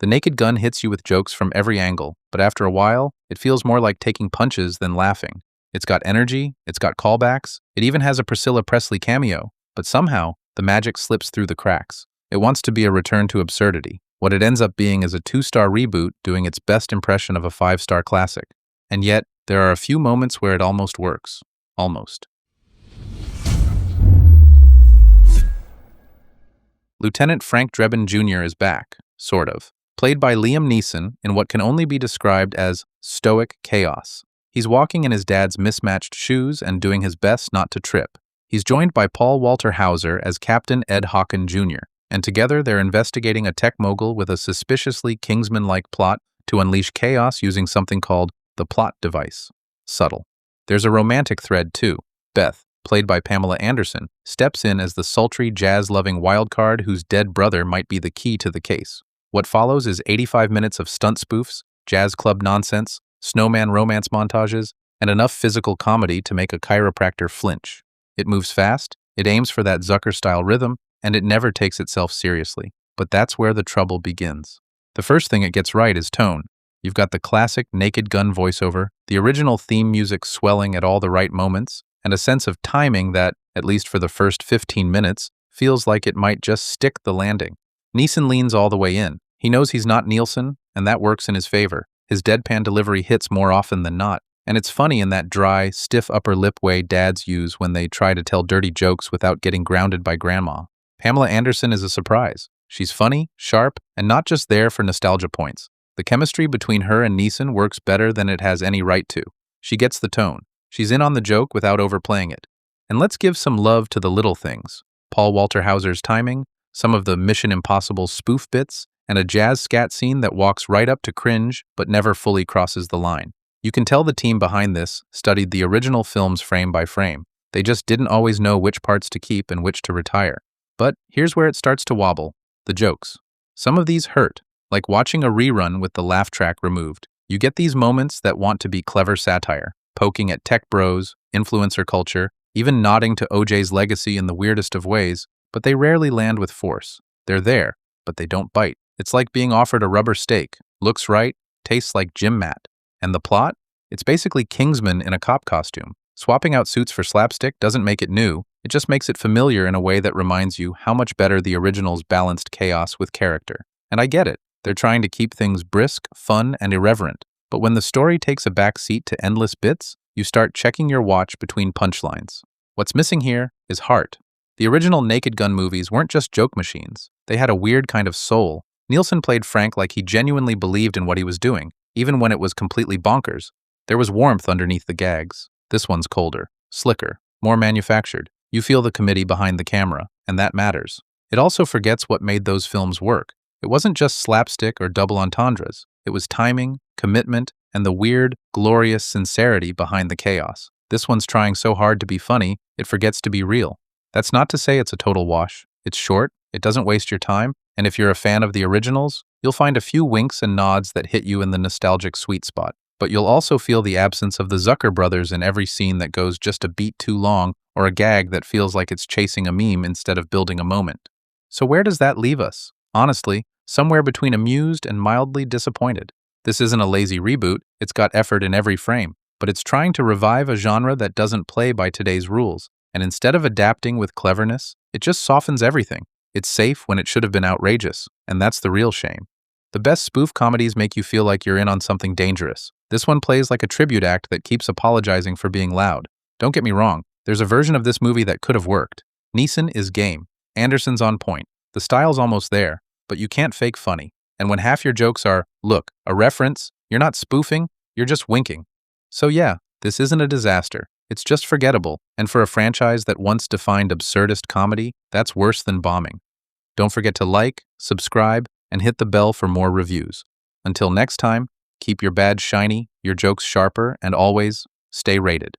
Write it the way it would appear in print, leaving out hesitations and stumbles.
The Naked Gun hits you with jokes from every angle, but after a while, it feels more like taking punches than laughing. It's got energy, it's got callbacks, it even has a Priscilla Presley cameo, but somehow, the magic slips through the cracks. It wants to be a return to absurdity. What it ends up being is a 2-star reboot doing its best impression of a 5-star classic. And yet, there are a few moments where it almost works. Almost. Lieutenant Frank Drebin Jr. is back, sort of. Played by Liam Neeson in what can only be described as stoic chaos. He's walking in his dad's mismatched shoes and doing his best not to trip. He's joined by Paul Walter Hauser as Captain Ed Hawken Jr., and together they're investigating a tech mogul with a suspiciously Kingsman-like plot to unleash chaos using something called the P.L.O.T device. Subtle. There's a romantic thread too. Beth, played by Pamela Anderson, steps in as the sultry, jazz-loving wildcard whose dead brother might be the key to the case. What follows is 85 minutes of stunt spoofs, jazz club nonsense, snowman romance montages, and enough physical comedy to make a chiropractor flinch. It moves fast, it aims for that Zucker-style rhythm, and it never takes itself seriously. But that's where the trouble begins. The first thing it gets right is tone. You've got the classic Naked Gun voiceover, the original theme music swelling at all the right moments, and a sense of timing that, at least for the first 15 minutes, feels like it might just stick the landing. Neeson leans all the way in. He knows he's not Nielsen, and that works in his favor. His deadpan delivery hits more often than not, and it's funny in that dry, stiff upper lip way dads use when they try to tell dirty jokes without getting grounded by grandma. Pamela Anderson is a surprise. She's funny, sharp, and not just there for nostalgia points. The chemistry between her and Neeson works better than it has any right to. She gets the tone. She's in on the joke without overplaying it. And let's give some love to the little things. Paul Walter Hauser's timing, some of the Mission Impossible spoof bits, and a jazz scat scene that walks right up to Cringe but never fully crosses the line. You can tell the team behind this studied the original films frame by frame. They just didn't always know which parts to keep and which to retire. But here's where it starts to wobble. The jokes. Some of these hurt, like watching a rerun with the laugh track removed. You get these moments that want to be clever satire, poking at tech bros, influencer culture, even nodding to OJ's legacy in the weirdest of ways, but they rarely land with force. They're there, but they don't bite. It's like being offered a rubber steak. Looks right, tastes like gym mat. And the plot? It's basically Kingsman in a cop costume. Swapping out suits for slapstick doesn't make it new, it just makes it familiar in a way that reminds you how much better the originals balanced chaos with character. And I get it, they're trying to keep things brisk, fun, and irreverent. But when the story takes a back seat to endless bits, you start checking your watch between punchlines. What's missing here is heart. The original Naked Gun movies weren't just joke machines. They had a weird kind of soul. Nielsen played Frank like he genuinely believed in what he was doing, even when it was completely bonkers. There was warmth underneath the gags. This one's colder, slicker, more manufactured. You feel the committee behind the camera, and that matters. It also forgets what made those films work. It wasn't just slapstick or double entendres. It was timing, commitment, and the weird, glorious sincerity behind the chaos. This one's trying so hard to be funny, it forgets to be real. That's not to say it's a total wash. It's short, it doesn't waste your time, and if you're a fan of the originals, you'll find a few winks and nods that hit you in the nostalgic sweet spot. But you'll also feel the absence of the Zucker brothers in every scene that goes just a beat too long or a gag that feels like it's chasing a meme instead of building a moment. So where does that leave us? Honestly, somewhere between amused and mildly disappointed. This isn't a lazy reboot, it's got effort in every frame, but it's trying to revive a genre that doesn't play by today's rules, and instead of adapting with cleverness, it just softens everything. It's safe when it should have been outrageous, and that's the real shame. The best spoof comedies make you feel like you're in on something dangerous. This one plays like a tribute act that keeps apologizing for being loud. Don't get me wrong, there's a version of this movie that could have worked. Neeson is game. Anderson's on point. The style's almost there, but you can't fake funny. And when half your jokes are, look, a reference, you're not spoofing, you're just winking. So yeah, this isn't a disaster. It's just forgettable, and for a franchise that once defined absurdist comedy, that's worse than bombing. Don't forget to like, subscribe, and hit the bell for more reviews. Until next time, keep your badge shiny, your jokes sharper, and always stay rated.